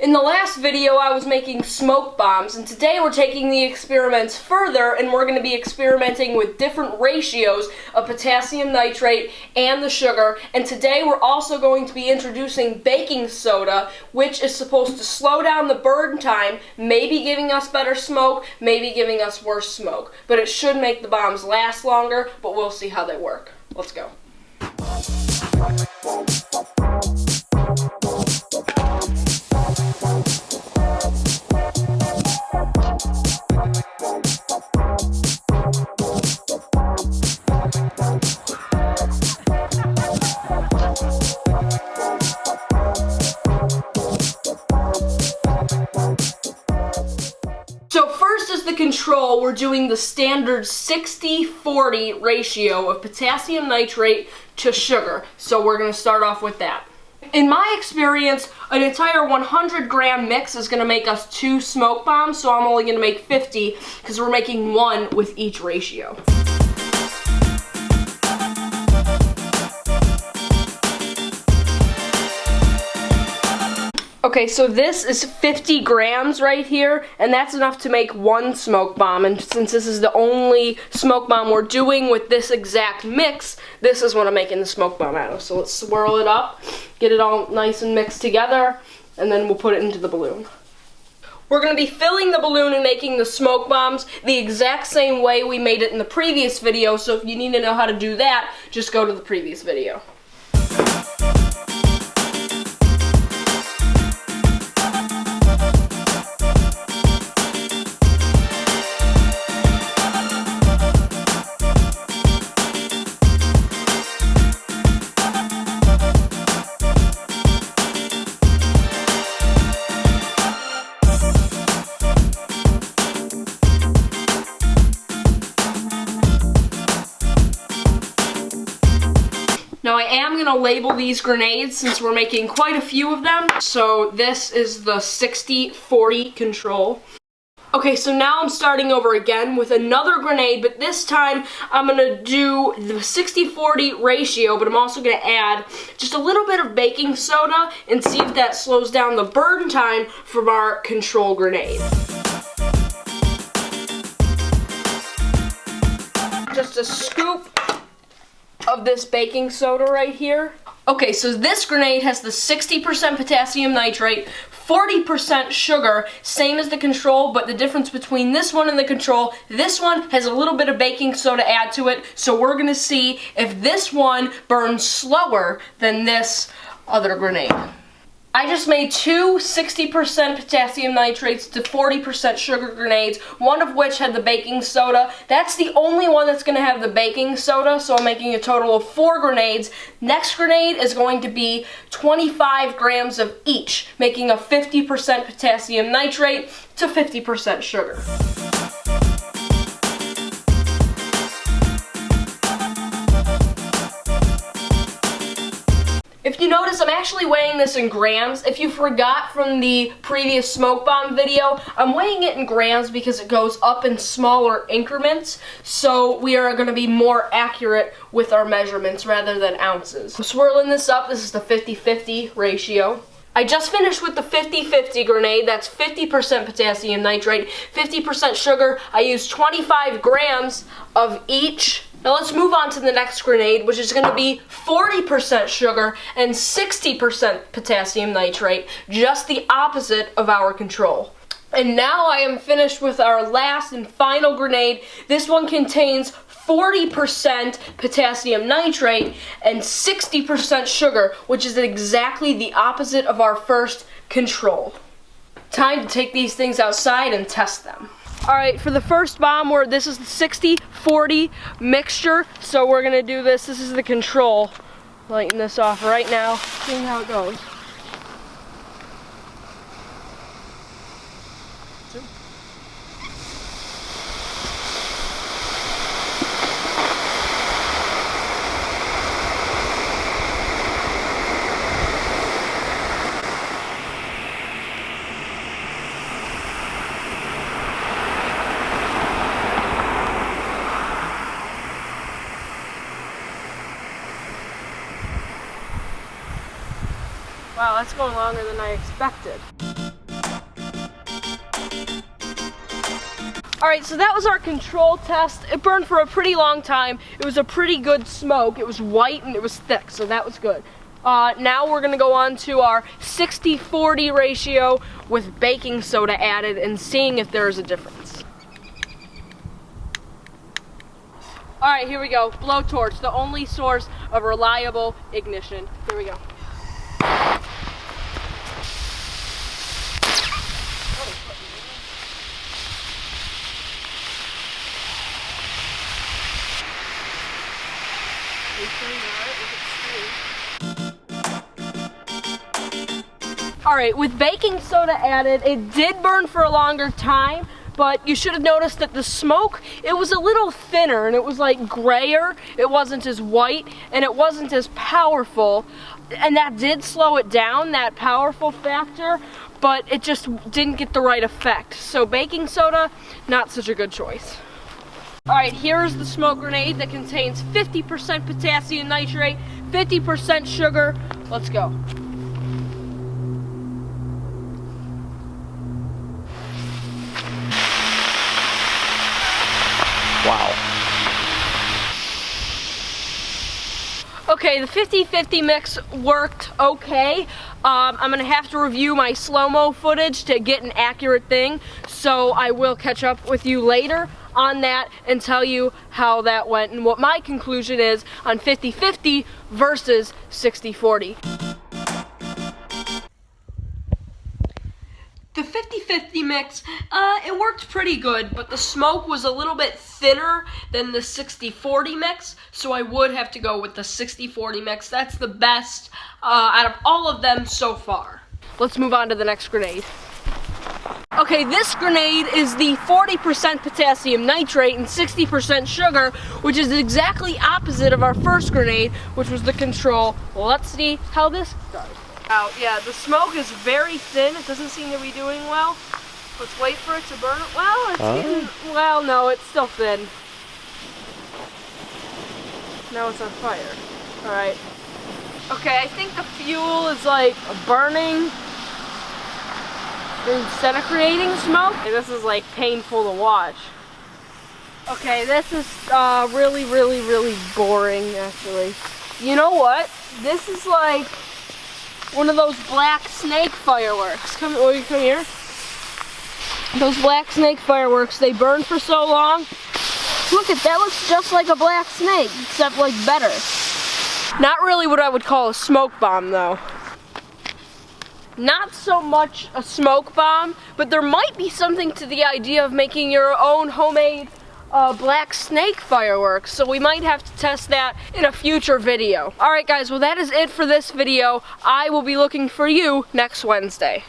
In the last video, I was making smoke bombs, and today we're taking the experiments further, and we're going to be experimenting with different ratios of potassium nitrate and the sugar, and today we're also going to be introducing baking soda, which is supposed to slow down the burn time, maybe giving us better smoke, maybe giving us worse smoke, but it should make the bombs last longer, but we'll see how they work. Let's go. So first is the control. We're doing the standard 60-40 ratio of potassium nitrate to sugar. So we're going to start off with that. In my experience, an entire 100-gram mix is going to make us 2 smoke bombs, so I'm only going to make 50 because we're making 1 with each ratio. Okay, so this is 50 grams right here, and that's enough to make 1 smoke bomb. And since this is the only smoke bomb we're doing with this exact mix, this is what I'm making the smoke bomb out of. So let's swirl it up, get it all nice and mixed together, and then we'll put it into the balloon. We're going to be filling the balloon and making the smoke bombs the exact same way we made it in the previous video, so if you need to know how to do that, just go to the previous video. Now I am going to label these grenades since we're making quite a few of them. So this is the 60-40 control. Okay, so now I'm starting over again with another grenade, but this time I'm going to do the 60-40 ratio, but I'm also going to add just a little bit of baking soda and see if that slows down the burn time from our control grenade. Just a scoop of this baking soda right here. Okay, so this grenade has the 60% potassium nitrate, 40% sugar, same as the control, but the difference between this one and the control, this one has a little bit of baking soda add to it, so we're gonna see if this one burns slower than this other grenade. I just made 2 60% potassium nitrates to 40% sugar grenades, one of which had the baking soda. That's the only one that's going to have the baking soda, so I'm making a total of 4 grenades. Next grenade is going to be 25 grams of each, making a 50% potassium nitrate to 50% sugar. If you notice, I'm actually weighing this in grams. If you forgot from the previous smoke bomb video, I'm weighing it in grams because it goes up in smaller increments, so we are going to be more accurate with our measurements rather than ounces. I'm swirling this up. This is the 50-50 ratio. I just finished with the 50-50 grenade. That's 50% potassium nitrate, 50% sugar. I used 25 grams of each. Now let's move on to the next grenade, which is going to be 40% sugar and 60% potassium nitrate, just the opposite of our control. And now I am finished with our last and final grenade. This one contains 40% potassium nitrate and 60% sugar, which is exactly the opposite of our first control. Time to take these things outside and test them. Alright, for the first bomb, this is the 60-40 mixture, so we're going to do this. This is the control. Lighting this off right now, seeing how it goes. Wow, that's going longer than I expected. Alright, so that was our control test. It burned for a pretty long time. It was a pretty good smoke. It was white and it was thick, so that was good. Now we're gonna go on to our 60-40 ratio with baking soda added and seeing if there's a difference. Alright, here we go. Blowtorch, the only source of reliable ignition. Here we go. Alright, with baking soda added, it did burn for a longer time, but you should have noticed that the smoke, it was a little thinner and it was like grayer. It wasn't as white and it wasn't as powerful, and that did slow it down, that powerful factor, but it just didn't get the right effect. So baking soda, not such a good choice. Alright, here's the smoke grenade that contains 50% potassium nitrate, 50% sugar. Let's go. Wow. Okay, the 50-50 mix worked okay. I'm gonna have to review my slow-mo footage to get an accurate thing, so I will catch up with you later on that and tell you how that went and what my conclusion is on 50-50 versus 60-40. The 50-50 mix, it worked pretty good, but the smoke was a little bit thinner than the 60-40 mix, so I would have to go with the 60-40 mix. That's the best out of all of them so far. Let's move on to the next grenade. Okay, this grenade is the 40% potassium nitrate and 60% sugar, which is exactly opposite of our first grenade, which was the control. Let's see how this does. Out. Yeah, the smoke is very thin. It doesn't seem to be doing well. Let's wait for it to burn. Well, it's getting, well, no, it's still thin. Now it's on fire. All right. Okay, I think the fuel is like burning instead of creating smoke. This is like painful to watch. Okay, this is really, really, really boring, actually. You know what? This is like one of those black snake fireworks. Come here. Those black snake fireworks, they burn for so long. Look at that, looks just like a black snake, except like better. Not really what I would call a smoke bomb though. Not so much a smoke bomb, but there might be something to the idea of making your own homemade black snake fireworks, so we might have to test that in a future video. Alright guys, well that is it for this video. I will be looking for you next Wednesday.